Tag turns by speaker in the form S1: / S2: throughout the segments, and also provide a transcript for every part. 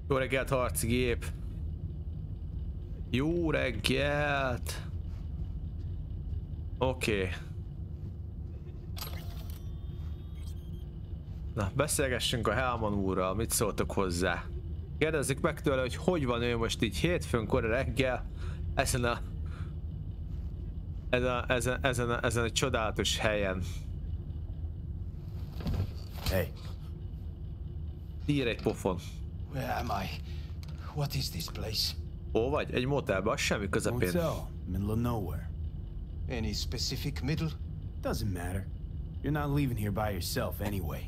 S1: Jó reggelt, harci gép! Jó reggelt! Oké. Na, beszélgessünk a Helman úrral, mit szóltok hozzá? Kérdezzük meg tőle, hogy van ő most így hétfőnkor reggel ezen a csodálatos helyen.
S2: Hey.
S1: Ír egy pofon.
S2: Where am I? What is this place?
S1: Ó, vagy egy motelben, az semmi közepén.
S2: Motel, middle of nowhere. Any specific middle? Doesn't matter. You're not leaving here by yourself anyway.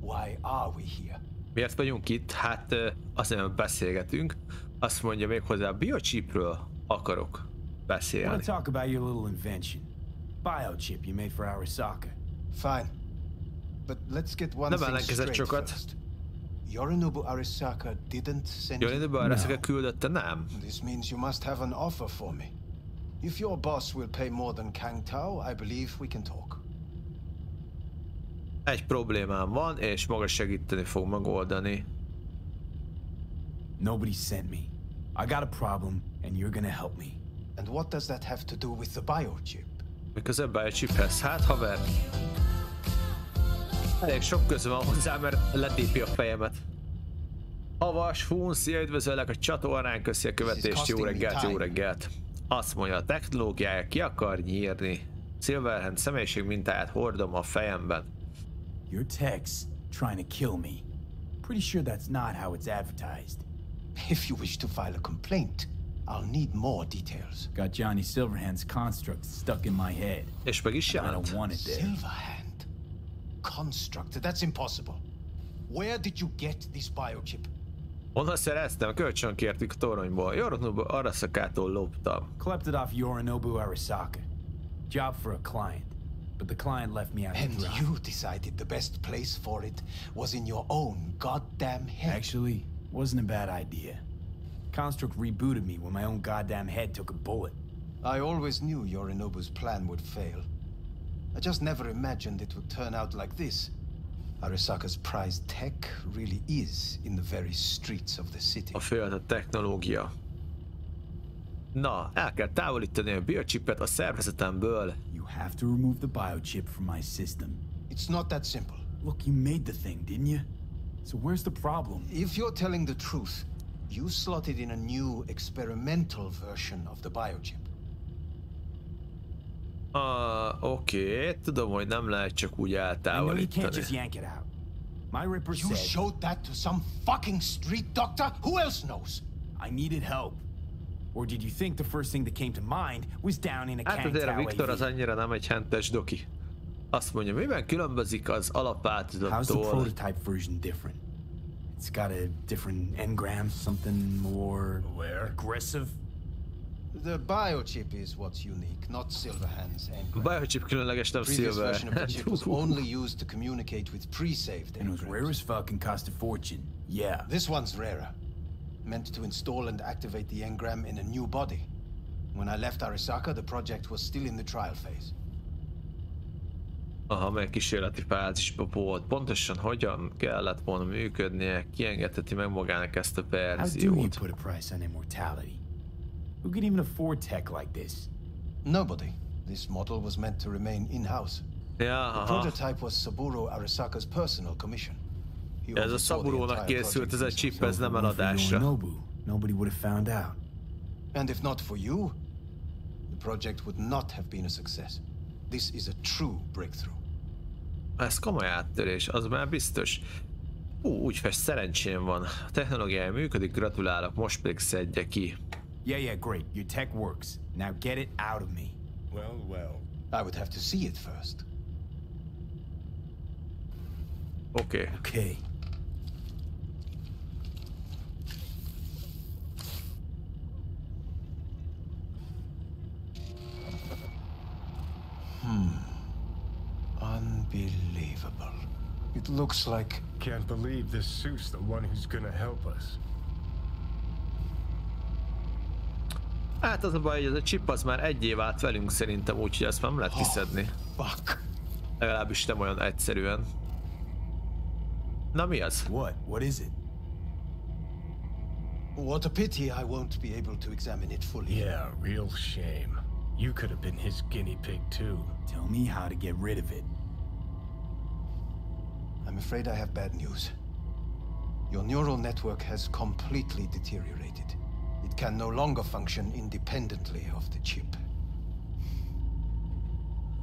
S2: Why are we here?
S1: Miért vagyunk itt? Hát azért, mert beszélgetünk. Azt mondja még hozzá, a biochipről akarok beszélni.
S2: I want to talk about your little invention. Biochip you made for Arasaka. Fine. But let's get one thing straight first. Yorinobu Arasaka didn't send you?
S1: Yorinobu Arasaka küldötte, nem?
S2: This means you must have an offer for me. If your boss will pay more than Kang Tao, I believe we can talk.
S1: Egy problémám van, és maga segíteni fog megoldani.
S2: Nobody sent me. I got a problem, and you're gonna help me. And what does that have to do with the biochip?
S1: Because a biochiphez, hát haver. Elég sok köze van hozzá, mert letépi a fejemet. Havas, fún, szia, üdvözöllek a csatornán, köszi a követést, jó reggelt, jó reggelt. Azt mondja, a technológiája ki akar nyírni. Silverhand személyiség mintáját hordom a fejemben.
S2: Your tech's trying to kill me. Pretty sure that's not how it's advertised. If you wish to file a complaint, I'll need more details. Got Johnny Silverhand's construct stuck in my head.
S1: És meg is jelent.
S2: I don't want it there. Silverhand? Construct? That's impossible. Where did you get this biochip?
S1: Honnan szereztem? Kölcsönkértük a toronyból. Yorinobu Arasakától loptam.
S2: Collected off Yorinobu Arasaka. Job for a client. But the client left me out to dry. And you decided the best place for it was in your own goddamn head. Actually, wasn't a bad idea. Construct rebooted me when my own goddamn head took a bullet. I always knew Yorinobu's plan would fail. I just never imagined it would turn out like this. Arasaka's prized tech really is in the very streets of the city.
S1: A féltett technológia. Na, el kell távolítani a biochipet a szervezetemből.
S2: You have to remove the biochip from my system. It's not that simple. Look, you made the thing, didn't you? So where's the problem? If you're telling the truth, you slotted in a new experimental version of the biochip.
S1: Oké, tudom, hogy nem lehet csak úgy eltávolítani.
S2: You showed that to some fucking street doctor? Who else knows? I needed help. Or did you think the first thing that came to mind was down in a Kang Tao
S1: a Viktor az annyira nem egy hentes doki. Azt mondja, miben különbözik az alapváltozattól?
S2: How's the prototype version different? It's got a different engram, something more aggressive. The biochip is what's unique, not Silverhand's engram.
S1: Biochip különleges, nem
S2: Silverhand. The previous version of the chip was only used to communicate with pre-saved engrams. And it was rare as fuck and cost a fortune. Yeah. This one's rarer. Meant to install and activate the engram in a new body. When I left Arasaka, the project was still in the trial phase.
S1: Aha, meg kísérleti fázisban volt. Pontosan hogyan kellett volna működnie, kiengedheti meg magának ezt a verziót.
S2: How do you put a price on immortality? Who could even afford tech like this? Nobody. This model was meant to remain in-house.
S1: Yeah,
S2: the prototype was Saburo Arasaka's personal commission.
S1: Ez a Saburónak készült, ez a chip, ez nem eladásra.
S2: Nobody would have found out. And if not for you, the project would not have been a success. This is a true breakthrough.
S1: Ez komoly áttörés, az már biztos. Úgy fest, szerencsém van. A technológiája működik, gratulálok, most pedig szedje ki.
S2: Yeah, great. Your tech works. Now get it out of me. Well. I would have to see it first.
S1: Okay.
S2: Unbelievable. It looks like...
S3: Can't believe this suit's the one who's gonna help us.
S1: Hát az a baj, hogy ez a chip az már egy év át velünk szerintem, úgyhogy ezt már nem lehet kiszedni.
S2: Fuck.
S1: Legalábbis nem olyan egyszerűen. Na mi az?
S2: What is it? What a pity I won't be able to examine it fully.
S3: Yeah, real shame. You could have been his guinea pig too.
S2: Tell me how to get rid of it. I'm afraid I have bad news. Your neural network has completely deteriorated. It can no longer function independently of the chip.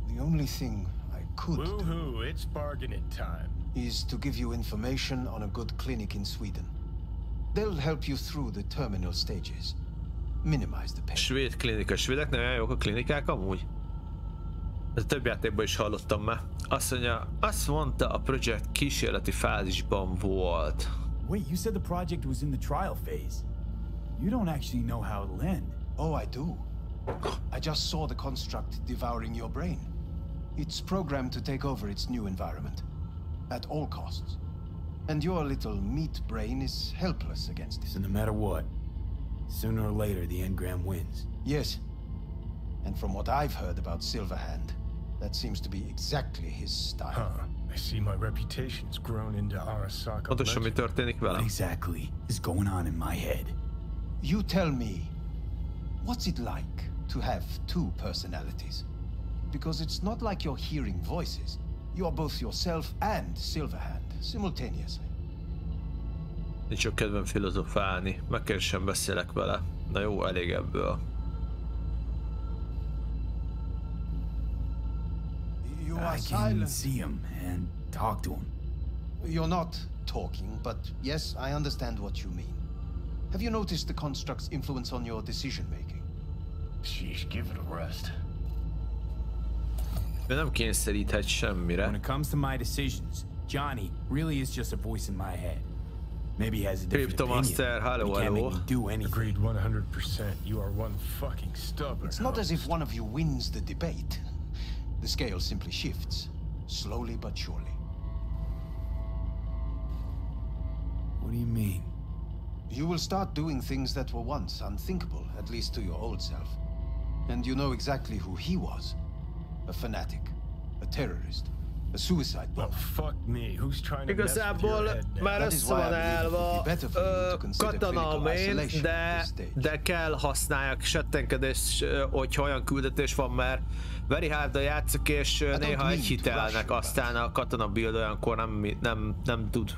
S2: The only thing I could
S3: Woohoo, it's bargaining time.
S2: Is to give you information on a good clinic in Sweden. They'll help you through the terminal stages. Minimize the pain.
S1: Svéd klinika. Svédek nagyon jók a klinikák amúgy. Ez több játékban is hallottam már. Azt mondta, a projekt kísérleti fázisban volt.
S2: Wait, you said the project was in the trial phase. You don't actually know how it'll end. Oh, I do. I just saw the construct devouring your brain. It's programmed to take over its new environment. At all costs. And your little meat brain is helpless against it. So no matter what, sooner or later the engram wins. Yes. And from what I've heard about Silverhand, that seems to be exactly his style.
S3: Huh. I see my reputation's grown into Arasaka.
S1: Pontosan mi történik velem?
S2: What exactly is going on in my head? You tell me, what's it like to have two personalities? Because it's not like you're hearing voices. You're both yourself and Silverhand simultaneously.
S1: Nincs sok kedvem filozofálni. Megkeresem, beszélek vele. Na jó, elég ebből.
S2: I can see him and talk to him. You're not talking, but yes, I understand what you mean. Have you noticed the construct's influence on your decision making?
S3: Sheesh, give it a rest.
S1: Ő nem kényszeríthet semmire.
S2: When it comes to my decisions, Johnny really is just a voice in my head. Maybe he has a different opinion.
S1: Thrustmaster, hello,
S2: He can't make me do anything.
S3: Agreed 100%. You are one fucking stubborn.
S2: It's not as if one of you wins the debate. The scale simply shifts, slowly but surely. What do you mean? You will start doing things that were once unthinkable, at least to your old self. And you know exactly who he was. A fanatic, a terrorist, a suicide bomber.
S3: Well, fuck me. Who's trying to mess with your
S1: Igazából
S3: head now?
S1: már össze van állva katona a main, de kell használják settenkedés, hogyha olyan küldetés van, mert very hard-dal játszik, és néha egyhitelnek, aztán a katona build olyankor nem tud,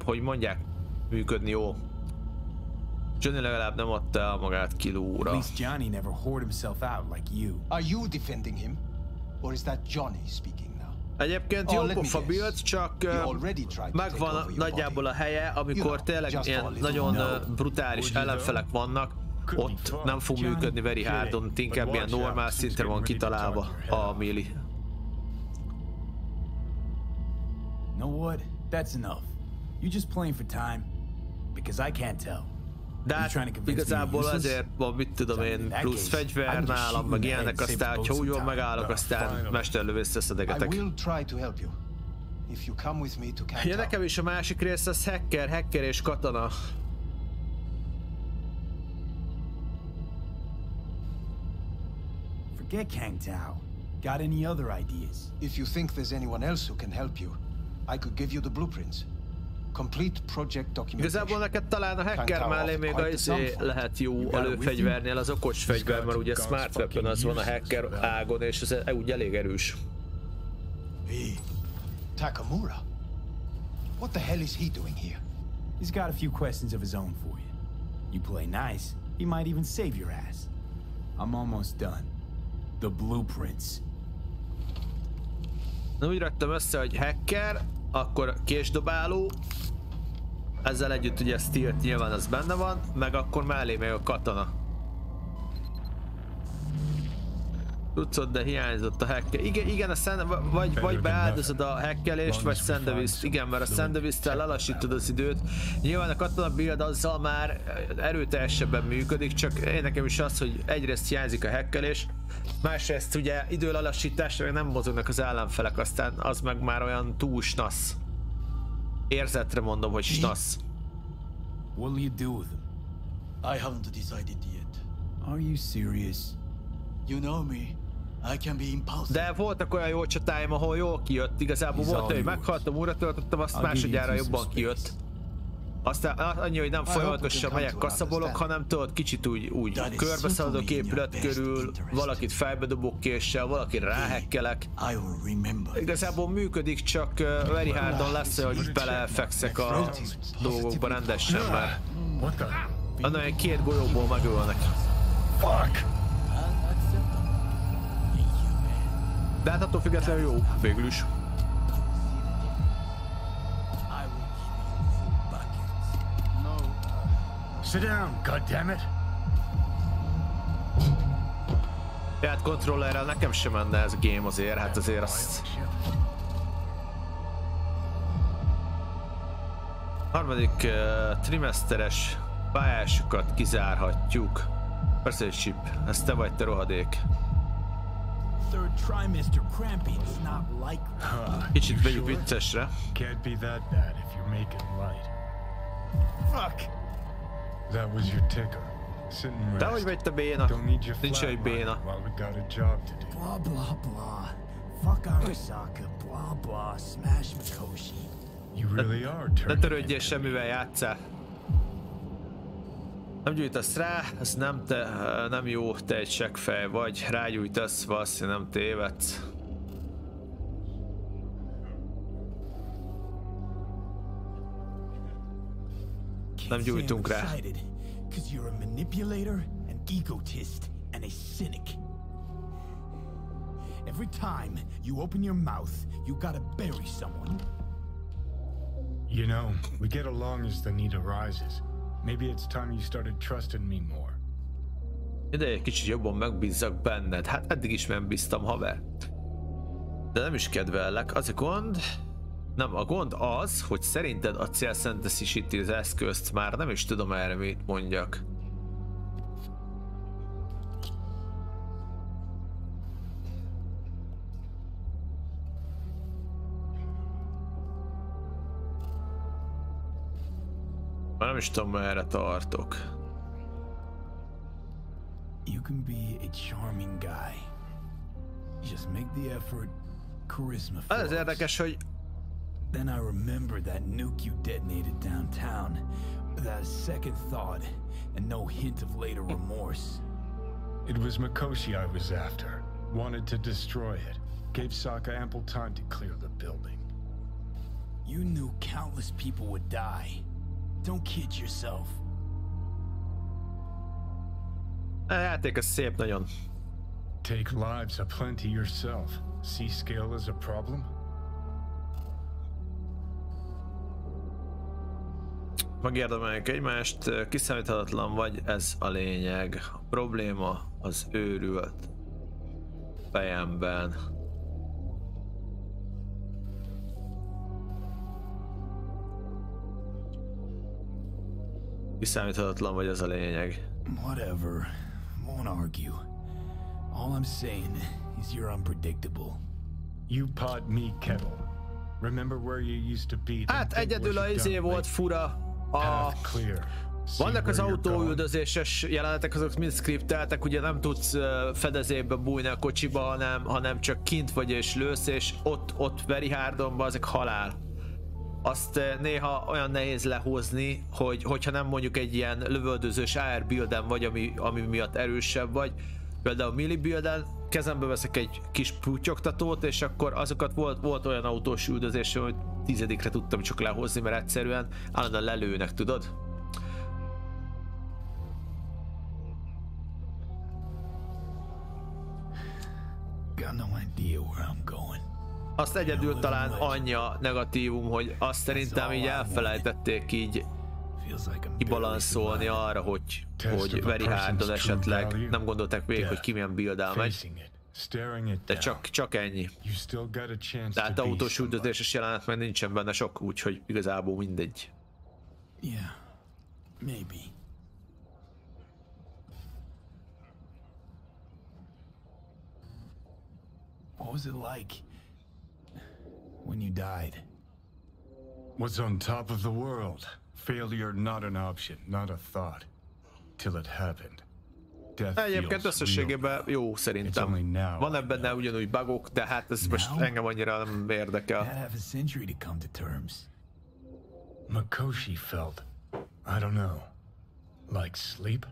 S1: hogy mondják, működni jó. Johnny legalább nem adta el magát kilóra.
S2: At least Johnny never hoard himself out like you. Are you defending him? Or is that Johnny speaking now?
S1: Egyébként jó pofa build, csak megvan nagyjából a helye, amikor tényleg ilyen nagyon brutális ellenfelek vannak, ott nem fog működni very hardon, inkább ilyen normál szintre van kitalálva a melee.
S2: Know what? That's enough. You just playing for time, because I can't tell.
S1: De hát igazából azért van, mit tudom én, plusz fegyver nálam, meg ilyenek, aztán, hogyha úgy van, megállok, aztán mesterlövészt összedegetek. Ja, nekem is a másik rész az hacker és katona.
S2: Forget Kang Tao. Got any other ideas? If you think there's anyone else who can help you, I could give you the blueprints. Complete project documentation.
S1: Igazából neked talán a hacker mellé még lehet jó a lőfegyvernél az okos fegyver, mert ugye smart weapon az van a hacker ágon, és ez úgy elég erős.
S2: Hey, Takamura. What the hell is he doing here? He's got a few questions of his own for you. You play nice, he might even save your ass. I'm almost done. The blueprints.
S1: Na, úgy raktam össze, hogy hacker, akkor késdobáló, ezzel együtt ugye stealth nyilván az benne van, meg akkor mellé még a katona. Tudszod, de hiányzott a hacker. Igen, vagy beáldozod a hackelést, vagy szendeviszt. Igen, mert a szendevisztel lelassítod az időt. Nyilván a katona build azzal már erőteljesebben működik, csak én nekem is az, hogy egyrészt hiányzik a hackelés, másrészt ugye időlelassításra nem mozognak az ellenfelek, aztán az meg már olyan túl snasz. Érzetre mondom, hogy snasz.
S2: What will you do with him? I haven't decided yet. Are you serious? You know me. I can be impulsive.
S1: De voltak olyan jó csatáim, ahol jól kijött. Igazából volt, hogy meghaltam, újra töltöttem, azt másodjára jobban kijött. Aztán annyi, hogy nem folyamatosan megyek kaszabolok, hanem tudod, kicsit úgy körbeszaladok épület körül, valakit fejbe dobok késsel, valakit ráhekkelek. Igazából működik, csak very hardon lesz, hogy belefekszek a dolgokba rendesen, mert annál két golyóból megölnek.
S3: Fuck!
S1: De hát attól függetlenül jó, végül is.
S3: Sit down, goddammit!
S1: Tehát kontrollerrel nekem sem menne ez a game azért, hát azért azt... Harmadik trimesteres pályásokat kizárhatjuk. Persze, hogy chip, ez te vagy, te rohadék. Kicsit vegyük viccesre.
S3: Can't be that bad if you're making light. Fuck! That was your ticker. Sit and rest.
S1: De hogy vagy te béna? Nincs egy béna.
S2: Blah blah blah. Fuck Arasaka. Blah blah. Smash Mikoshi.
S3: You really are
S1: Ne törődjél semmivel, játsszál. Nem gyújtasz rá, ez nem jó, te egy seggfej vagy. Rágyújtasz, valószínűleg nem tévedsz. Nem gyújtunk rá.
S2: Every time you open your mouth, you gotta bury someone.
S3: You know, we get along as the need arises. Maybe it's time you started trusting me more.
S1: Ideje kicsit jobban megbízzak benned. Hát eddig is nem bíztam, haver. De nem is kedvellek. Az a gond... Nem, a gond az, hogy szerinted a célszentesíti az eszközt, már nem is tudom erre mit mondjak. Már nem is tudom, merre tartok.
S2: You can be a charming guy. Just make the effort, charisma
S1: Az érdekes, hogy
S2: then I remember that nuke you detonated downtown without a second thought and no hint of later remorse.
S3: It was Mikoshi I was after. Wanted to destroy it. Gave Sokka ample time to clear the building.
S2: You knew countless people would die. Don't kid yourself.
S1: a játék az szép nagyon.
S3: Take lives aplenty yourself. See scale as a problem?
S1: Megérdemeljük egymást, kiszámíthatatlan vagy, ez a lényeg. A probléma az őrült fejemben. Kiszámíthatatlan vagy, ez a lényeg.
S2: Whatever. Won't argue. All I'm saying is you're unpredictable.
S3: You pot me kettle. Remember where you used to be?
S1: Hát egyedül a izé volt fura. Vannak az autóüldözéses jelenetek, azok mind skripteltek, ugye nem tudsz fedezébe bújni a kocsiba, hanem csak kint vagy és lősz, és ott very hardonban azok halál. Azt néha olyan nehéz lehozni, hogyha nem mondjuk egy ilyen lövöldözős AR builden vagy, ami miatt erősebb vagy. Például melee builden kezembe veszek egy kis putyogtatót, és akkor azokat volt olyan autós üldözés, hogy 10-re tudtam csak lehozni, mert egyszerűen állandóan lelőnek, tudod? Azt egyedül talán annyi a negatívum, hogy azt szerintem így elfelejtették így kibalanszolni arra, hogy very hardon esetleg nem gondolták végig, hogy ki milyen build-el megy. De csak ennyi. Tehát autós üldözéses jelenet meg nincsen benne sok, úgyhogy igazából mindegy.
S2: Yeah, maybe. What was it like when you died?
S3: Was on top of the world. Failure not an option, not a thought. Till it happened.
S1: Egyébként összességében jó szerintem. Van ebben ugyanúgy bugok, de hát ez most engem annyira nem érdekel.
S3: Mikoshi felt I don't know. Like sleep?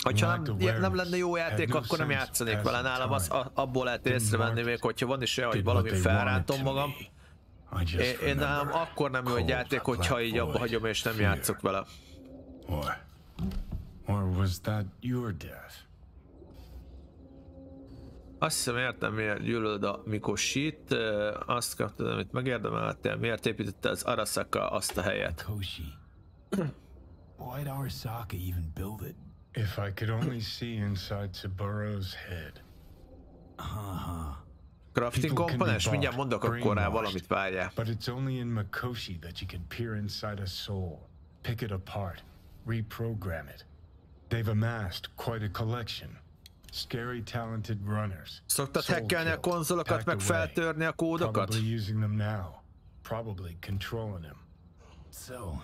S1: Hogyha nem lenne jó játék, akkor nem játszanék vele. Nálam abból lehet észrevenni még, hogyha van is olyan, hogy valami felrántom magam. Én nálam akkor nem jó egy játék, hogyha így abba hagyom és nem játszok vele. Azt hiszem értem, miért gyűlöd a Mikoshit. Azt kaptad, amit megérdemeltél. Miért építette az Arasaka azt a helyet?
S2: Why'd Arasaka even build it?
S3: If I could only see inside Cerberus' head.
S1: Crafting komponens, mindjárt mondok akkor rá valamit, várjál.
S3: But it's only in Mikoshi that you can peer inside a soul, pick it apart, reprogram it. They've amassed quite a collection. Scary talented runners.
S1: Szoktad hackelni a konzolokat, meg feltörni a kódokat?
S3: Probably using them now. Probably controlling them.
S2: So,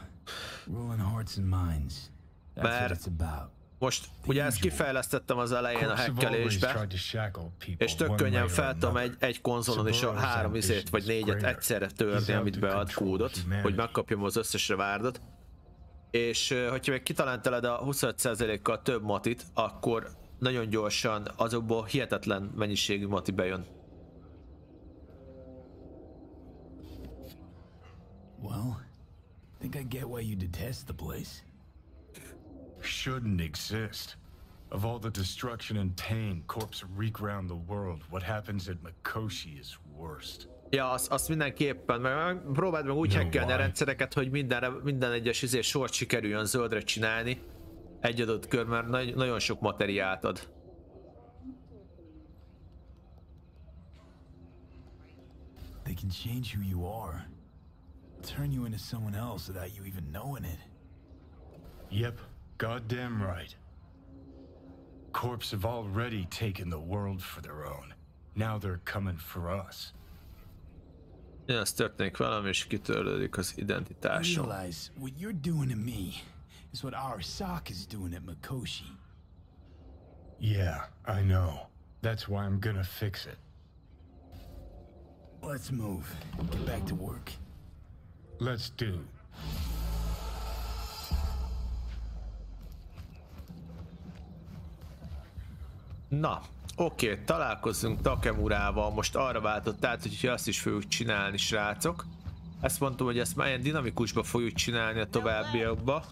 S2: ruling hearts and minds. That's what it's about.
S1: Most ugye ezt kifejlesztettem az elején a hackelésbe, és tök könnyen fel tudom egy konzolon is a 3 izét vagy 4-et egyszerre törni, amit bead kódot, hogy megkapjam az összes revárdot. És hogyha még kitaláltad a 25%-kal több matit, akkor nagyon gyorsan azokból hihetetlen mennyiségű mati bejön.
S2: Well, I think I get why you detest the place.
S3: Shouldn't exist. Of all the destruction and pain corpses wreak around the world, what happens at Mikoshi is worst.
S1: Ja, azt mindenképpen, mert próbáld meg úgy hackelni a rendszereket, hogy minden egyes sort sikerüljön zöldre csinálni egy adott kör, mert nagyon sok materiált ad.
S2: They can change who you are. Turn you into someone else without you even knowing it.
S3: Yep. Goddamn right. Corps have already taken the world for their own. Now they're coming for us.
S1: Ja, ez történik velem, és kitörlődik az identitásom.
S2: Realize what you're doing to me is what Arasaka's doing at Mikoshi.
S3: Yeah, I know. That's why I'm gonna fix it.
S2: Let's move. Get back to work.
S3: Let's do.
S1: Na, oké, találkozzunk Takemurával, most arra váltott át, hogy azt is fogjuk csinálni, srácok. Ezt mondtam, hogy ezt már ilyen dinamikusba fogjuk csinálni a továbbiakba.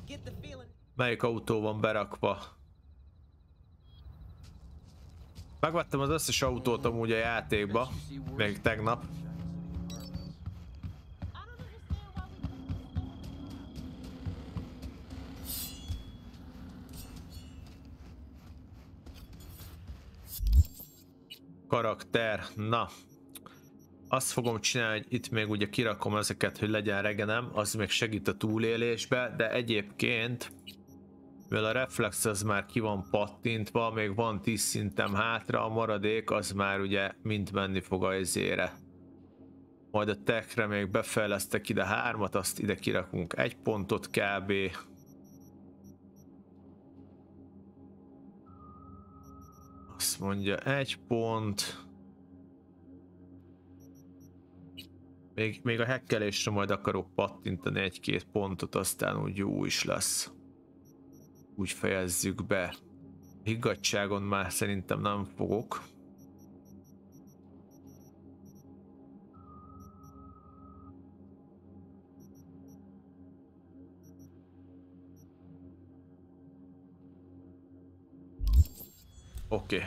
S1: Melyik autó van berakva? Megvettem az összes autót amúgy a játékba, még tegnap. Karakter, na. Azt fogom csinálni, hogy itt még ugye kirakom ezeket, hogy legyen regenem, az még segít a túlélésbe, de egyébként, mivel a reflex az már ki van pattintva, még van 10 szintem hátra, a maradék az már ugye mind menni fog a izére. Majd a techre még befejlesztek ide 3-at, azt ide kirakunk 1 pontot kb. Azt mondja 1 pont. Még a hackelésre majd akarok pattintani 1-2 pontot, aztán úgy jó is lesz. Úgy fejezzük be. Higgadtságon már szerintem nem fogok. Oké.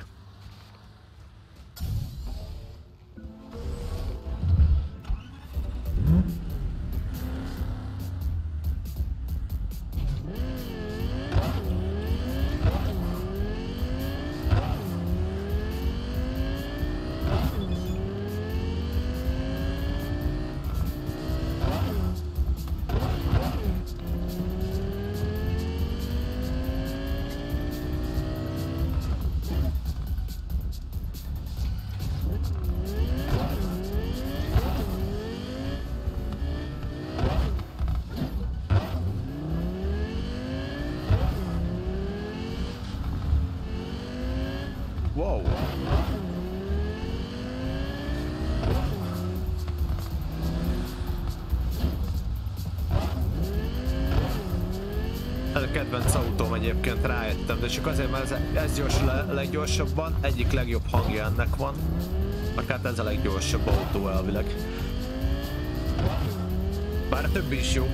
S1: kedvenc autóm egyébként, rájöttem, de csak azért, mert ez gyors leggyorsabban, egyik legjobb hangja ennek van. Meg hát ez a leggyorsabb autó elvileg. Bár a többi is jó.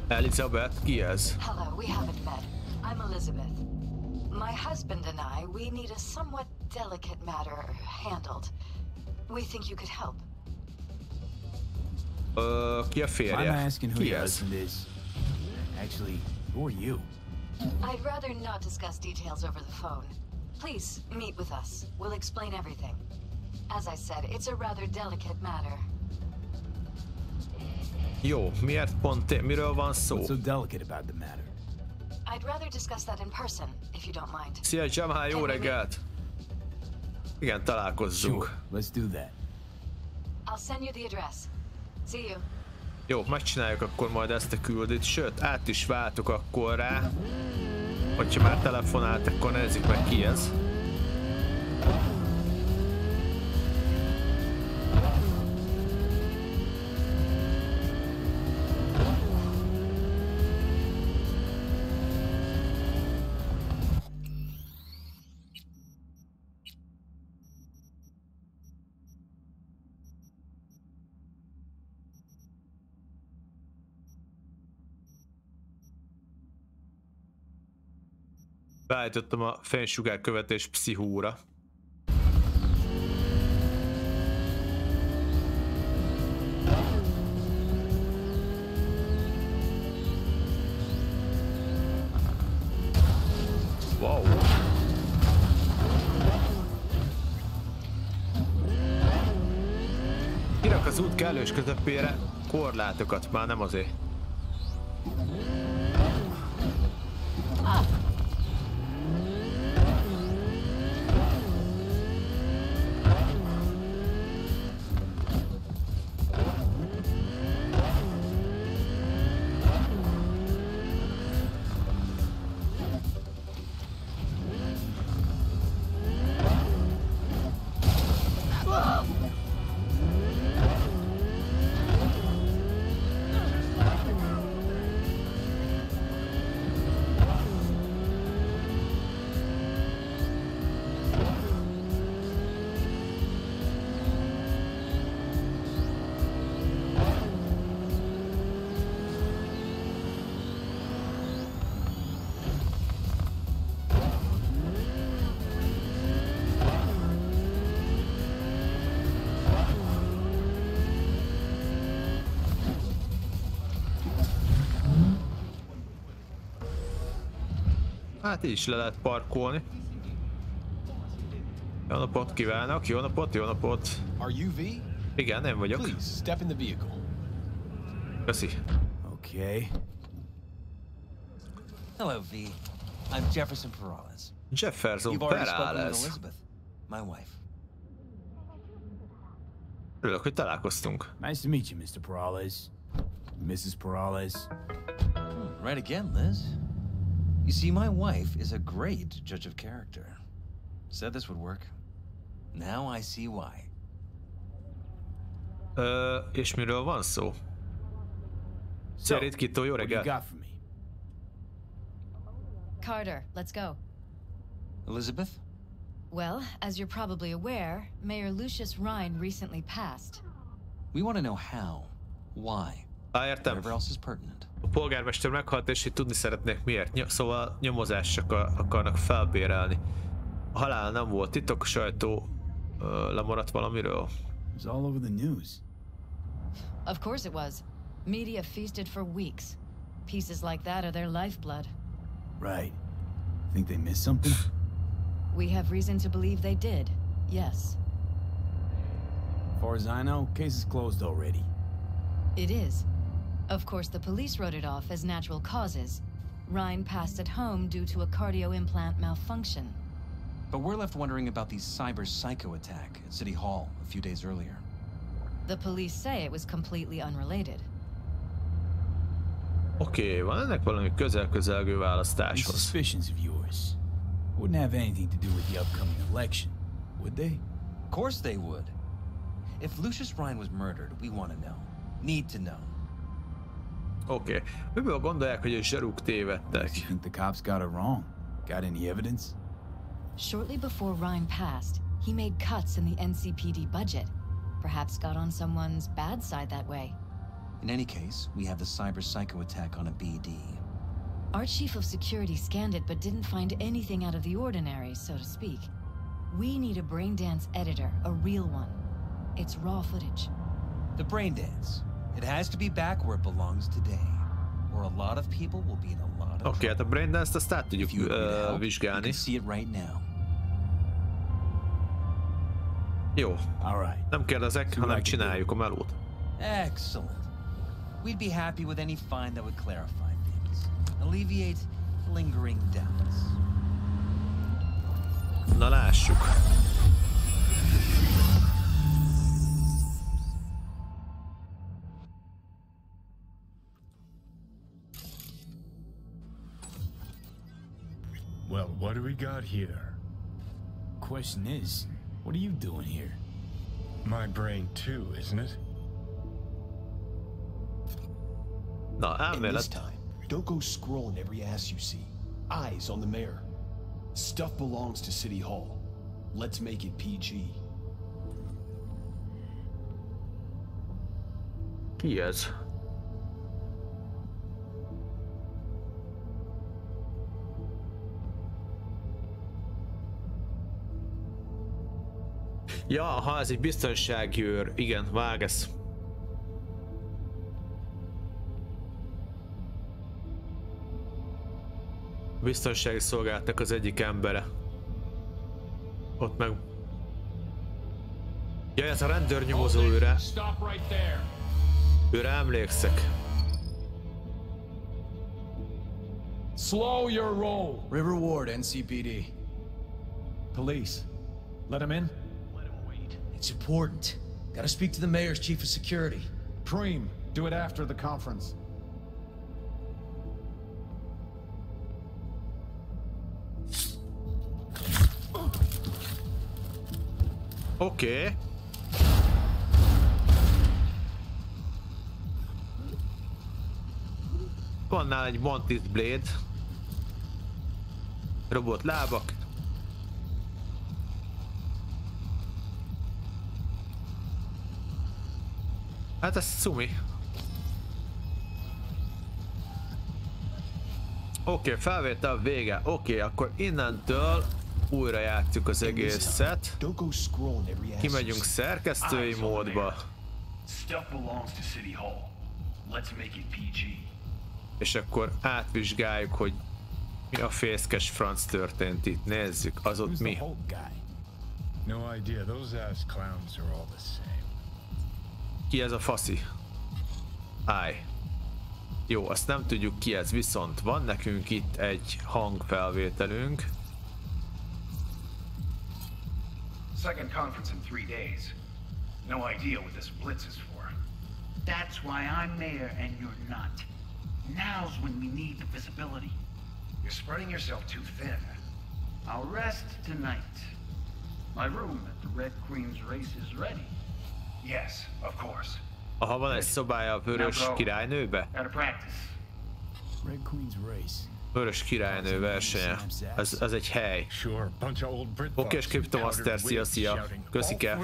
S1: Elizabeth, ki ez?
S4: Hello, we haven't met. I'm Elizabeth. My husband and I, we need a somewhat delicate matter handled. We think you could help.
S1: Ki a férje?
S2: I'm asking who your husband is. Actually, who are you?
S4: I'd rather not discuss details over the phone. Please, meet with us. We'll explain everything. As I said, it's a rather delicate matter.
S1: Jó, miért pont miről van szó?
S2: What's so delicate about the matter?
S4: I'd rather discuss that in person, if you don't mind.
S1: Szia, Jamal, jó reggelt! Igen, találkozzunk.
S2: Sure, let's do that.
S4: I'll send you the address. See you.
S1: Jó, megcsináljuk akkor majd ezt a küldét, sőt, át is váltok akkor rá. Hogyha már telefonált, akkor nézzük meg ki ez. Beállítottam a fénysugárkövetés pszichóra. Wow! Kirak az út kellős közepére korlátokat, már nem azért. Hát így is le lehet parkolni. Jó napot kívánok, jó napot, jó napot. Igen, én vagyok. Köszi.
S2: Okay.
S5: Hello, V. I'm Jefferson Perales.
S1: Jefferson
S5: You've already spoken with
S1: Perales.
S5: Elizabeth, my wife.
S1: Örülök, hogy találkoztunk.
S2: Nice to meet you, Mr. Perales. Mrs. Perales.
S5: Right again, Liz. You see, my wife is a great judge of character. Said this would work. Now I see why.
S1: És miről van szó? Szerint kitó, jó reggelt.
S2: What do you got for me?
S6: Carter, let's go.
S5: Elizabeth?
S6: Well, as you're probably aware, Mayor Lucius Riing recently passed.
S5: We want to know how, why,
S1: Értem.
S5: whatever else is pertinent.
S1: A polgármester meghalt, és így tudni szeretnék miért. Szóval nyomozást akarnak felbérelni. A halál nem volt titok, a sajtó lemaradt valamiről.
S2: It was all over the news.
S6: Of course it was. Media feasted for weeks. Pieces like that are their lifeblood.
S2: Right. Think they missed something?
S6: We have reason to believe they did, yes.
S2: As far as I know, case is closed already.
S6: It is. Of course, the police wrote it off as natural causes. Riing passed at home due to a cardio implant malfunction.
S5: But we're left wondering about the cyber psycho attack at City Hall a few days earlier.
S6: The police say it was completely unrelated.
S1: Oké, van ennek valami közel-közelgő
S2: These
S1: választáshoz.
S2: suspicions of yours wouldn't have anything to do with the upcoming election. Would they?
S5: Of course they would. If Lucius Ryan was murdered, we want to know. Need to know.
S1: Oké. Miből gondolják, hogy a zsaruk tévedtek?
S2: You think the cops got it wrong? Got any evidence?
S6: Shortly before Ryan passed, he made cuts in the NCPD budget. Perhaps got on someone's bad side that way.
S5: In any case, we have the cyber psycho attack on a BD.
S6: Our chief of security scanned it but didn't find anything out of the ordinary, so to speak. We need a braindance editor, a real one. It's raw footage.
S5: The braindance. It has to be back where it belongs today, or a lot of people will be in a lot of
S1: Oké, hát a braindance-t azt át tudjuk vizsgálni.
S5: You can see it right now.
S1: Jó. Nem kérdezek, hanem csináljuk a melót.
S5: Excellent. We'd be happy with any find that would clarify things, alleviate lingering doubts.
S1: Na lássuk.
S3: Well, what do we got here?
S2: Question is, what are you doing here?
S3: My brain too, isn't it?
S1: Na,
S7: And this
S1: elmélet.
S7: time, don't go scrolling every ass you see. Eyes on the mayor. Stuff belongs to City Hall. Let's make it PG.
S1: Ki ez? Ja, ha ez egy biztonsági őr. Igen, vág ez. Biztonsági szolgálatnak az egyik embere. Ott meg... Ja, ez a rendőrnyomozó őre. Őre emlékszek.
S8: Slow your roll.
S2: River Ward, NCPD.
S8: Police. Let him in?
S9: It's important. Gotta speak to the mayor's chief of security.
S8: Preem, do it after the conference.
S1: Oké. Van nála egy Mantis Blade. Robot lábak. Hát ez szumi. Oké, felvétel vége. Oké, akkor innentől újra játsszuk az egészet. Kimegyünk szerkesztői módba. És akkor átvizsgáljuk, hogy mi a fészkes franc történt itt. Nézzük, az ott mi.
S3: No idea. Those ass clowns are all the same.
S1: Ki ez a faszi? Állj. Jó, azt nem tudjuk ki ez, viszont van nekünk itt egy hangfelvételünk.
S10: Second conference in 3 days. No idea what this blitz is for.
S11: That's why I'm mayor and you're not. Now's when we need the visibility.
S10: You're spreading yourself too thin.
S11: I'll rest tonight. My room at the Red Queen's race is ready.
S10: Yes, of course.
S1: Aha, van egy szobája a vörös királynőbe?
S2: Red Queen's race.
S1: Vörös királynő versenye. Ez egy hely. Oké, és Cryptomaster, szia. Köszike.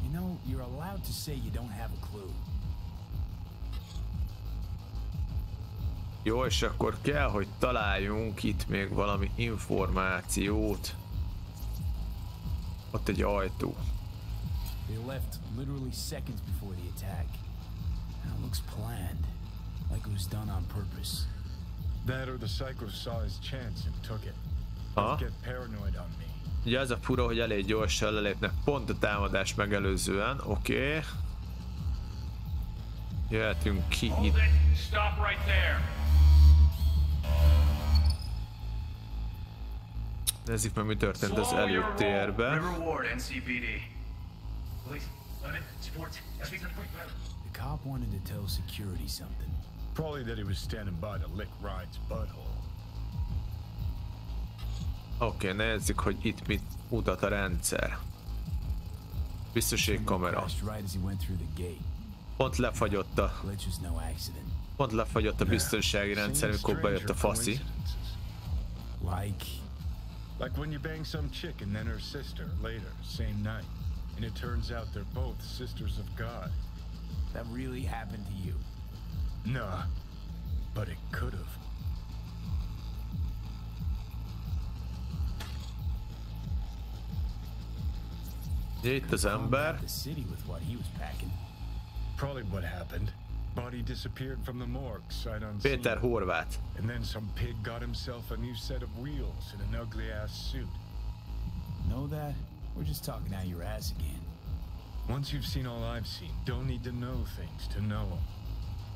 S2: You know, you're allowed to say you don't have a clue.
S1: Jó, és akkor kell, hogy találjunk itt még valami információt. Ott egy ajtó.
S2: They left literally seconds before the attack. That looks planned, like it was done on purpose.
S3: That or the psycho saw his chance and took it. Don't get paranoid on me.
S1: Ugye ez a fura, hogy elég gyorsan lelépnek pont a támadás megelőzően. Oké. Jöhetünk ki itt.
S10: Stop right there.
S1: Nézzük meg, mi történt az előtérben.
S2: The cop wanted to tell security something.
S3: Probably that he was standing by to lick Ryan's butthole.
S1: Oké, nézzük, hogy itt mit mutat a rendszer. Biztonságkamera. Pont lefagyott a biztonsági rendszer, amikor bejött a faszi.
S3: Like when you bang some chick and then her sister later, same night. And it turns out they're both sisters of God.
S2: That really happened to you?
S3: Nah, but it could have.
S1: Itt az ember.
S3: Probably what happened. Body disappeared from the morgue, sight unseen.
S1: Péter Horváth.
S3: And then some pig got himself a new set of wheels in an ugly-ass suit.
S2: Know that? We're just talking out your ass again.
S3: Once you've seen all I've seen, don't need to know things to know them.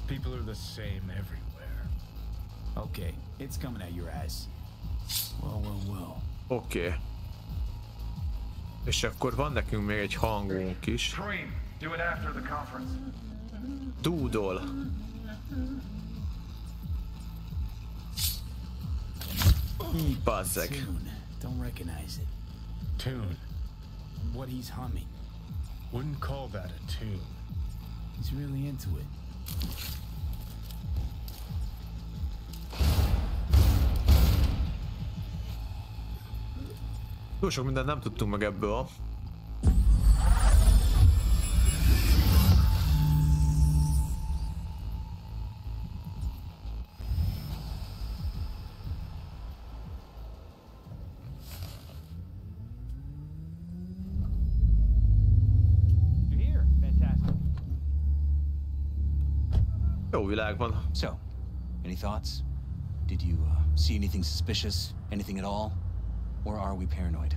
S3: People are the same everywhere.
S2: Okay, it's coming out your ass. Well.
S1: Oké. És akkor van nekünk még egy hangunk is. Dúdol. Bazzeg.
S2: Don't recognize it.
S3: Tune.
S2: What he's humming.
S3: Wouldn't call that a tune.
S2: He's really into it.
S1: Túl sok mindent nem tudtunk meg ebből. Jó világ van.
S5: So, any thoughts? Did you see anything suspicious? Anything at all? Or are we paranoid?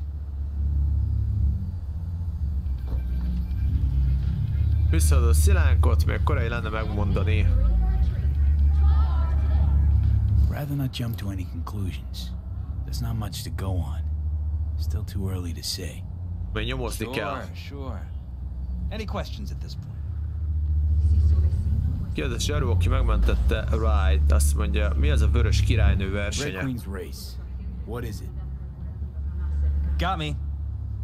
S1: Visszaadod a szilánkot, még korai lenne megmondani.
S2: Rather not jump to any conclusions. There's not much to go on. Still too early to say.
S1: Még nyomozni kell.
S5: Sure. Any questions at this point?
S1: Kérdez Zsaru, aki megmentette Wright, azt mondja, mi az a vörös királynő versenye?
S2: Red Queen's race. What is it?
S5: Got me.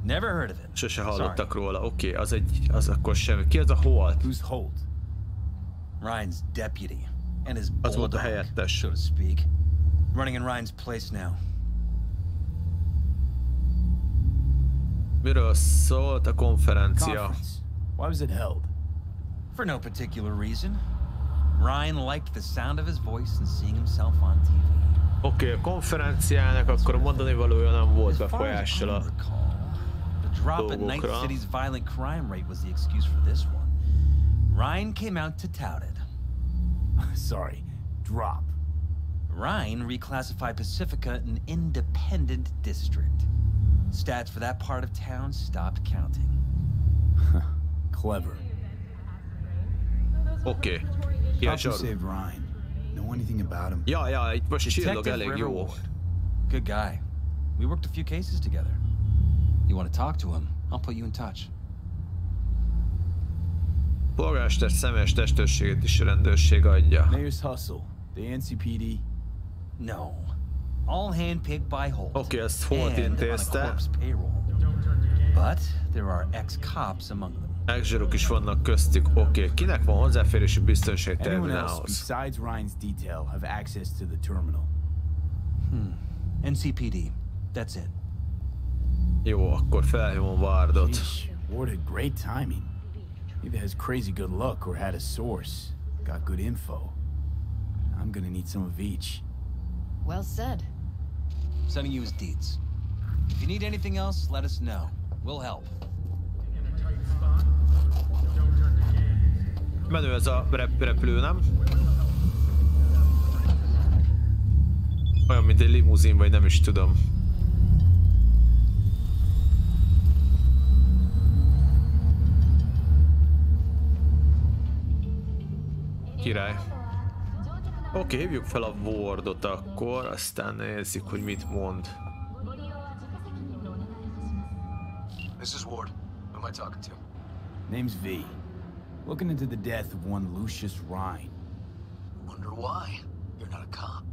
S5: Never heard of it.
S1: Sose hallottak róla. Oké, az akkor semmi. Ki az a Holt?
S2: Who's Holt?
S5: Ryan's deputy and his
S1: az volt a
S5: bulldog,
S1: helyettes.
S5: so to speak. Running in Ryan's place now.
S1: Miről szólt a konferencia?
S2: Why was it held?
S5: For no particular reason. Ryan liked the sound of his voice and seeing himself on TV.
S1: Oké, a konferenciának akkor mondani valója nem volt befolyással a
S5: the drop at Night City's violent crime rate was the excuse for this one. Ryan came out to tout it.
S2: Sorry, drop.
S5: Ryan reclassified Pacifica an independent district. Stats for that part of town stopped counting.
S2: Clever.
S1: Oké.
S2: How saved Ryan? Know anything about him?
S1: Ja, itt most csillog elég jó.
S5: Good guy. We worked a few cases together. You want to talk to him? I'll put you in touch.
S1: Polgármester személyes testőrségét is a rendőrség adja.
S2: Mayor's hustle. The NCPD?
S5: No. All handpicked by Holt.
S1: Oké, ezt Holt intézte.
S5: But there are ex-cops among them.
S1: Ex-zsaruk is vannak köztük. Oké, kinek van hozzáférési biztonság terminálhoz?
S2: Besides Ryan's detail have access to the terminal.
S5: NCPD. That's it.
S1: Jó, akkor felhívom Wardot.
S2: Ward had great timing. Either has crazy good luck or had a source. Got good info. I'm gonna need some of each.
S6: Well said.
S5: Sending you his deeds. If you need anything else, let us know. We'll help.
S1: Menő ez a repülő, nem? Olyan, mint egy limuzin, vagy nem is tudom. Király. Oké, hívjuk fel a Wardot akkor, aztán nézzük, hogy mit mond.
S7: This is Ward. Who am I talking to?
S2: Name's V. Looking into the death of one Lucius Riing.
S7: Wonder why? You're not a cop.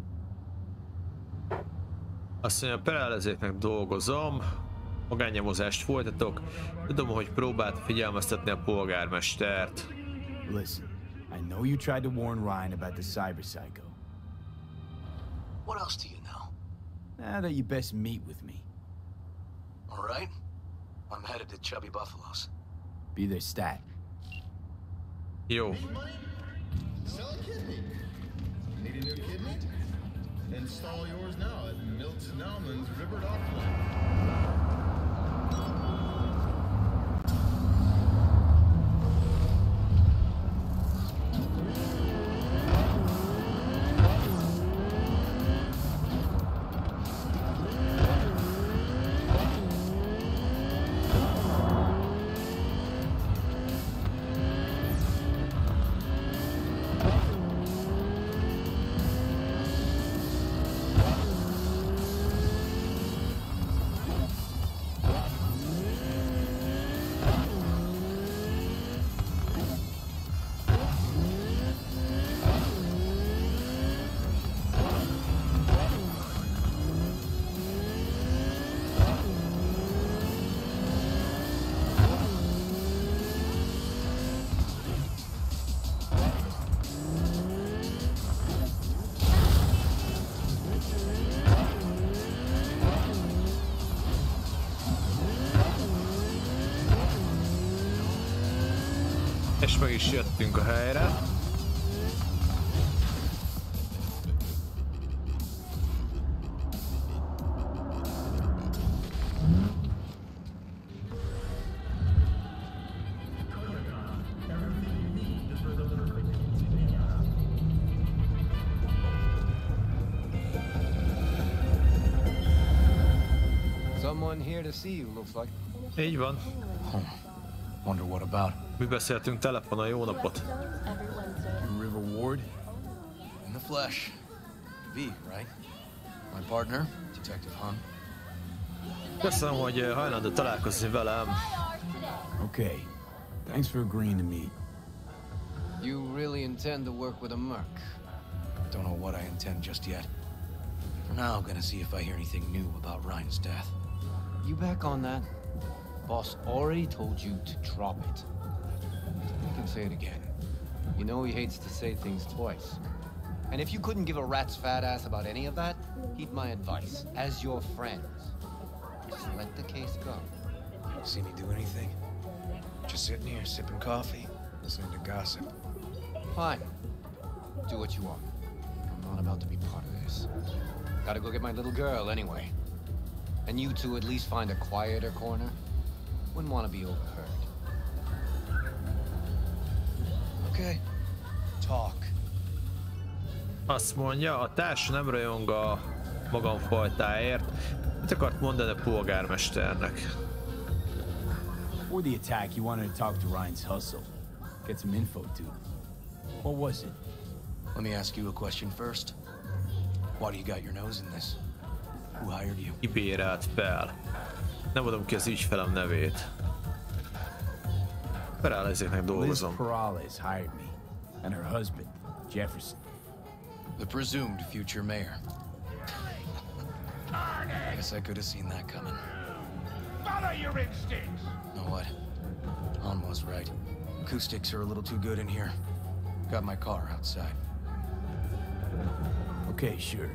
S1: Azt mondja, perelezéknek dolgozom, magányomozást folytatok, tudom, hogy próbált figyelmeztetni a polgármestert.
S2: Listen, I know you tried to warn Ryan about the cyber psycho.
S12: What else do you know?
S2: Now that you best meet with me.
S12: All right. I'm headed to Chubby Buffalo's.
S2: Be there stat.
S1: Jó.
S13: Sell a kidney. Need a new kidney? Install yours now at Milton Nauman's River Dockland.
S1: És meg is jöttünk a helyre.
S9: Someone here to see you, looks like.
S1: Így van.
S9: Wonder what about?
S1: Mi beszéltünk telefonon, jó napot.
S9: River Ward? In the flesh. V, right? My partner, Detective Hun.
S1: Köszönöm, hogy hajlandó találkozni velem.
S2: Okay. Thanks for agreeing to meet.
S9: You really intend to work with a merc? Don't know what I intend just yet. For now, I'm gonna see if I hear anything new about Ryan's death. You back on that? Boss already told you to drop it. You can say it again. You know he hates to say things twice. And if you couldn't give a rat's fat ass about any of that, heed my advice. As your friends, just let the case go.
S14: See me do anything? Just sitting here, sipping coffee, listening to gossip.
S9: Fine. Do what you want. I'm not about to be part of this. Gotta go get my little girl anyway. And you two at least find a quieter corner. Wouldn't want to be overheard.
S14: Okay. Talk.
S1: Azt mondja, a társ nem rajong a magamfajtáért. Mit akart mondani a polgármesternek?
S2: Before the attack, you wanted to talk to Ryan's hustle. Get some info too. What was it?
S9: Let me ask you a question first. Why do you got your nose in this? Who hired you?
S1: Kibérelt fel. Nem adom ki az ügyfelem nevét. Perelezéknek dolgozom.
S2: Liz Perales hired me, and her husband, Jefferson.
S9: The presumed future mayor. Guess I could have seen that coming.
S10: Follow your instincts!
S9: Know what? Han was right. Acoustics are a little too good in here. Got my car outside.
S2: Okay, sure.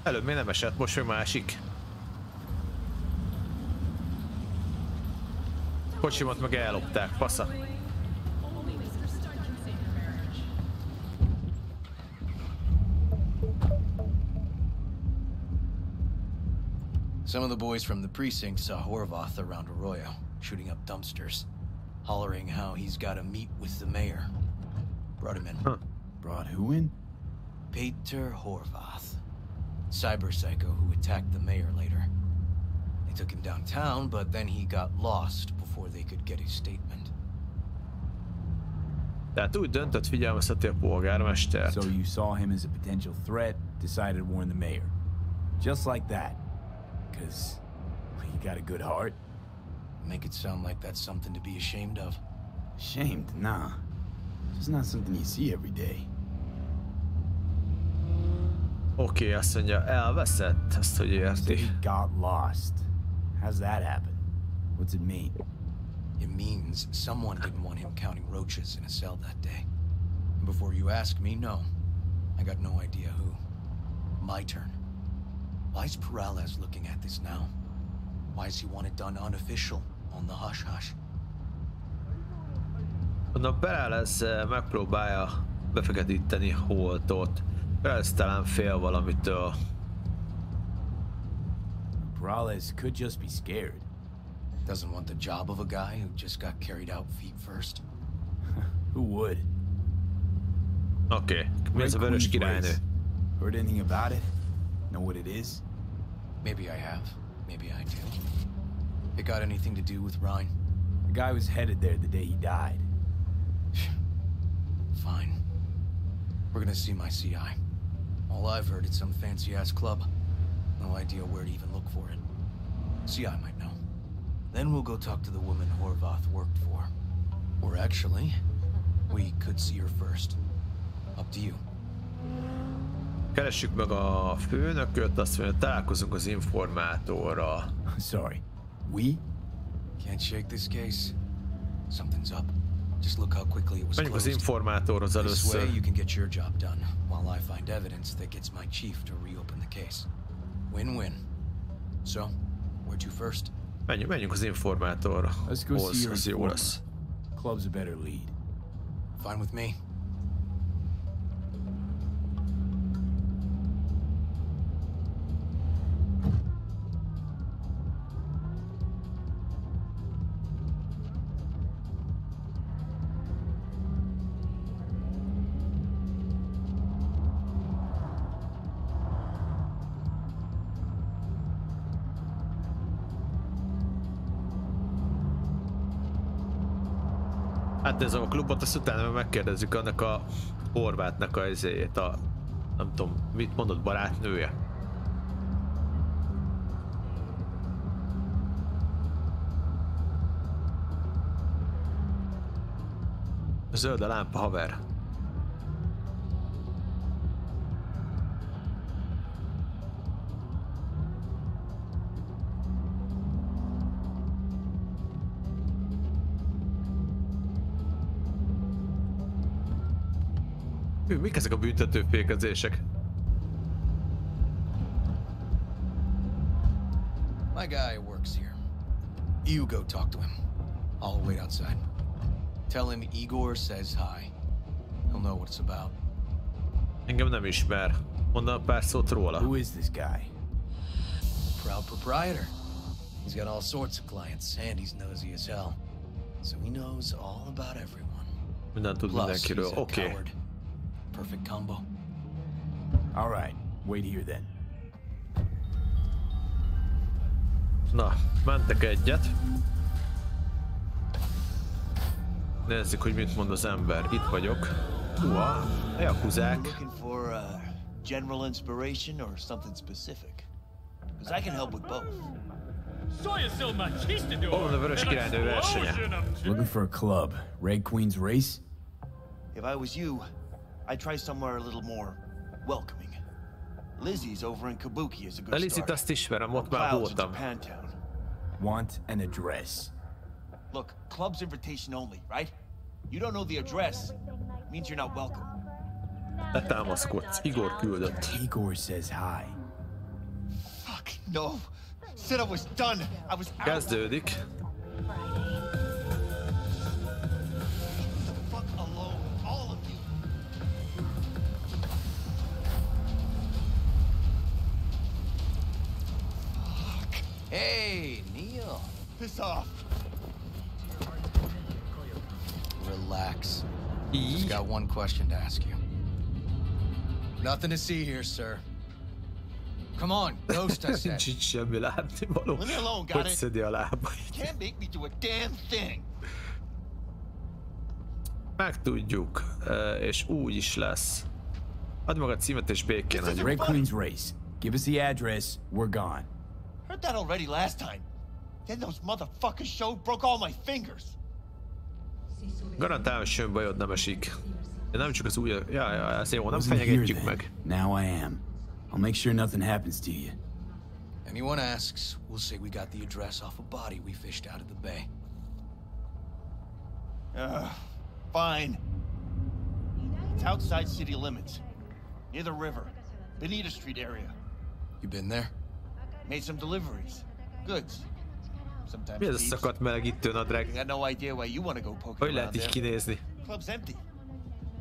S1: Előbb még nem esett, most meg másik. Kocsimat meg ellopták, fasza.
S9: Some of the boys from the precinct saw Horvath around Arroyo, shooting up dumpsters, hollering how he's got to meet with the mayor. Brought him in.
S1: Huh.
S2: Brought who in?
S9: Peter Horvath. Cyber psycho who attacked the mayor later. They took him downtown, but then he got lost before they could get his statement.
S1: Tehát úgy döntött, figyelmezteti a polgármestert.
S2: So you saw him as a potential threat, decided to warn the mayor. Just like that. 'Cause you got a good heart.
S9: Make it sound like that's something to be ashamed of.
S2: Ashamed? Nah. Just not something you see every day.
S1: Oké, azt mondja, elveszett, azt hogy érti.
S2: He got lost. How's that happen? What's it mean?
S9: It means someone didn't want him counting roaches in a cell that day. And before you ask me, no. I got no idea who. My turn. Why's Peralez looking at this now? Why does he want it done unofficial, on the hush-hush?
S1: Mondom, Peralez megpróbálja befeketíteni Holtot. Peralez talán fél valamitől.
S2: Peralez could just be scared.
S9: Doesn't want the job of a guy who just got carried out feet first.
S2: Who would?
S1: Oké, mi ez a vörös királynő?
S2: Heard anything about it? Know what it is?
S9: Maybe I have. Maybe I do. It got anything to do with Riing?
S2: The guy was headed there the day he died.
S9: Fine. We're gonna see my CI. All I've heard is some fancy-ass club. No idea where to even look for it. CI might know. Then we'll go talk to the woman Horvath worked for. Or actually, we could see her first. Up to you.
S1: Keressük meg a főnököt, azt mondja, találkozunk az informátorral.
S2: Sorry, we?
S9: Can't shake this case. Something's up. Just look how quickly it was
S1: menjünk az
S9: closed.
S1: informátorhoz először.
S9: This way you can get your job done, while I find evidence that gets my chief to reopen the case. Win-win. So, where to first?
S1: Menjünk az informátorra.
S2: Let's go see your
S1: az jó lesz.
S2: Club's a better lead.
S9: Fine with me.
S1: Hát nézzem a klubot, azt utána megkérdezzük annak a horvátnak a izéjét, a nem tudom, mit mondott, barátnője. Zöld a lámpa, haver. Mik ezek a büntetőfékezések?
S9: My guy works here. You go talk to him. I'll wait outside. Tell him Igor says hi. He'll know what it's about.
S1: Engem nem ismer. Mondd pár szót róla.
S2: Who is this guy?
S9: Proud proprietor. He's got all sorts of clients, and he's nosy as hell. So he knows all about everyone.
S1: Mindent tud mindenkiről. Oké.
S9: Perfect combo.
S2: All right, wait here then.
S1: Na, mentek egyet. Nézzük, hogy mit mond az ember. Itt vagyok. Húha, a jakuzák.
S15: Looking for general inspiration or something specific? Because I can help with both.
S1: Hol a vörös királynő versenye?
S2: Looking for a club. Red Queen's race?
S15: If I was you, I'd try somewhere a little more welcoming. Lizzie's over in Kabuki is a good
S1: Lizzit azt ismerem, ott már voltam.
S2: Want an address.
S15: Look, club's invitation only, right? You don't know the address. Means you're not welcome.
S1: Ne támaszkodsz, Igor küldött.
S2: Igor says hi.
S15: Fuck, no. Said I was done. I was out.
S1: Kezdődik.
S9: Hey, Neil.
S15: Piss off.
S9: Relax. Just got one question to ask you. Nothing to see here, sir. Come on, ghost, I said.
S1: Nincs itt semmi látnivaló.
S15: Leave me alone, got
S1: Hogy
S15: it?
S1: szedi a lábait.
S15: Can't make me do a damn thing.
S1: Megtudjuk, és úgy is lesz. Add meg a címet és békén hagyjuk.
S2: Red Queen's race. Give us the address, we're gone.
S15: Heard that already last time. Then those motherfuckers showed, broke all my fingers.
S1: Garantálom, hogy semmi bajod nem esik. De nem csak az új... Ja, ezt jó, nem fenyegetjük meg.
S2: Now I am. I'll make sure nothing happens to you.
S9: Anyone asks, we'll say we got the address off a body we fished out of the bay.
S15: Fine. It's outside city limits. Near the river. Benita Street area.
S9: You been there?
S15: Made some deliveries. Goods. Sometimes
S1: Mi ez a szakadt melegítő nadrág?
S15: I got no idea why you want to go poking
S1: Hogy lehet így kinézni?
S15: Club's empty.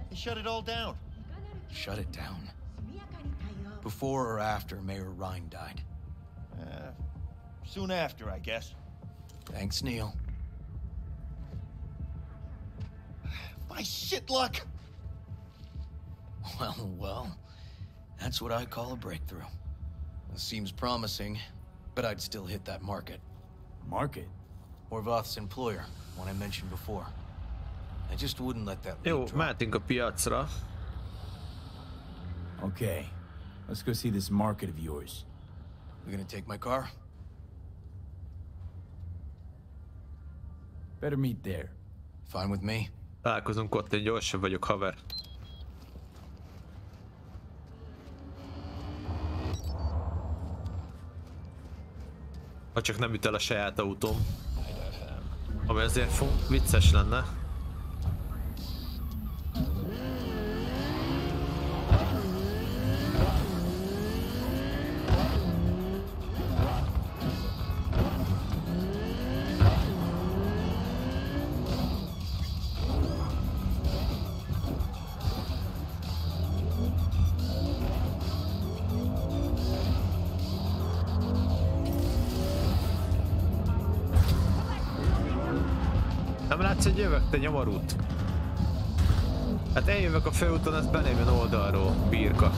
S15: They shut it all down.
S9: Shut it down? Before or after Mayor Riing died?
S15: Soon after, I guess.
S9: Thanks, Neil.
S15: My shit luck!
S9: Well, that's what I call a breakthrough. It seems promising, but I'd still hit that market.
S2: Market?
S9: Horvath's employer, one I mentioned before. I just wouldn't let that
S1: Jó, mehetünk a piacra.
S2: Okay, let's go see this market of yours.
S9: You gonna take my car?
S2: Better meet there.
S9: Fine with me.
S1: Találkozunk ott, én gyorsabb vagyok, haver. Ha csak nem üt el a saját autóm. Ami azért vicces lenne. Nem látsz, hogy jövök, te nyomorút? Hát eljövök a főúton, ez belém jön oldalról, birka.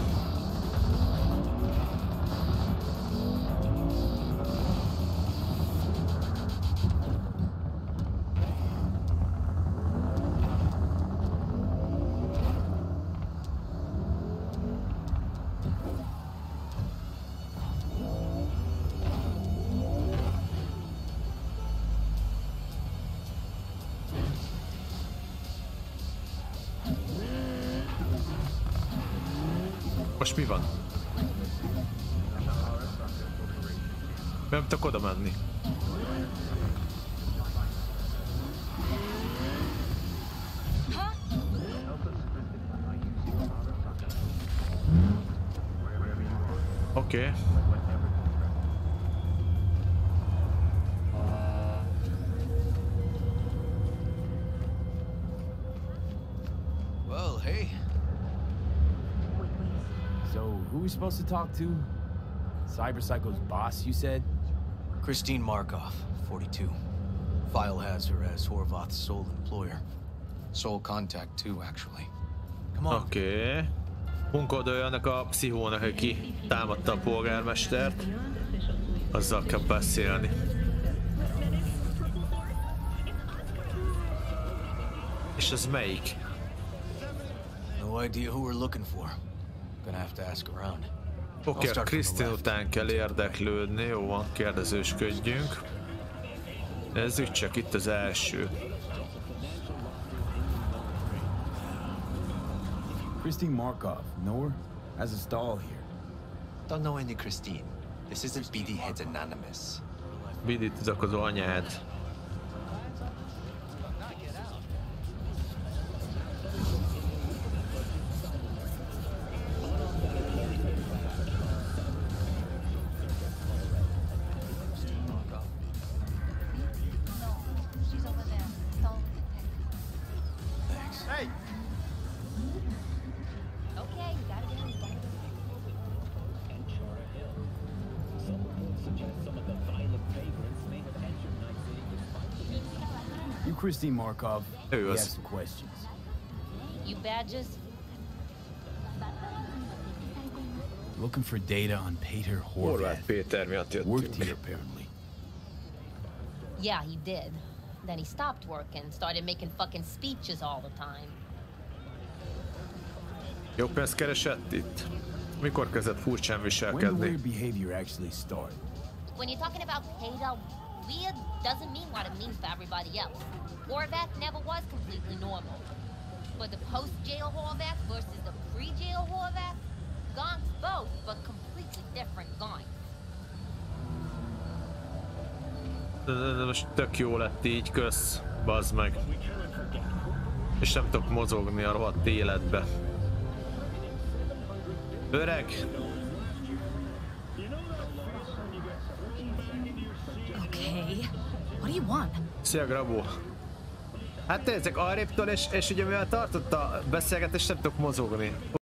S1: Most mi van? Nem tudok oda menni. Oké.
S9: Well, hey.
S2: Who are we supposed to talk to? Cyberpsycho's boss, you said?
S9: Christine Markov, 42. File has her as Horvath's sole employer. Sole contact too, actually. Come on.
S1: Oké. Munkodolja annak a pszichónak, aki támadta a polgármestert. Azzal kell beszélni. És ez melyik?
S9: No idea who we're looking for. Gonna have to ask around.
S1: Oké, a Christine után kell érdeklődni, jó van, kérdezősködjünk. Nézzük csak itt az első.
S2: Christine Markov, know her? Has a stall here.
S16: Don't know any Christine. This isn't BD Head's Anonymous.
S1: BD titkoló anyád.
S2: Christine Markov,
S1: he
S2: has some questions.
S17: You badges?
S2: Looking for data on Peter Horvath. Worked here apparently.
S17: Yeah, he did. Then he stopped working, started making fucking speeches all the time.
S1: Jó pénzt keresett itt. Mikor kezdett furcsán viselkedni?
S17: When you're talking about Kato, weird doesn't mean what it means for everybody else. Horvath never was completely normal. But the post-jail Horvath versus the pre-jail Horvath, gonks both, but completely different gonks.
S1: De most tök jó lett így, kösz, bazd meg. És nem tudok mozogni a rohadt életbe. Öreg!
S6: Okay. What do you want?
S1: Szia, Grabó! Hát nézzek, arréptől, és ugye mivel tartott a beszélgetést, nem tudok mozogni.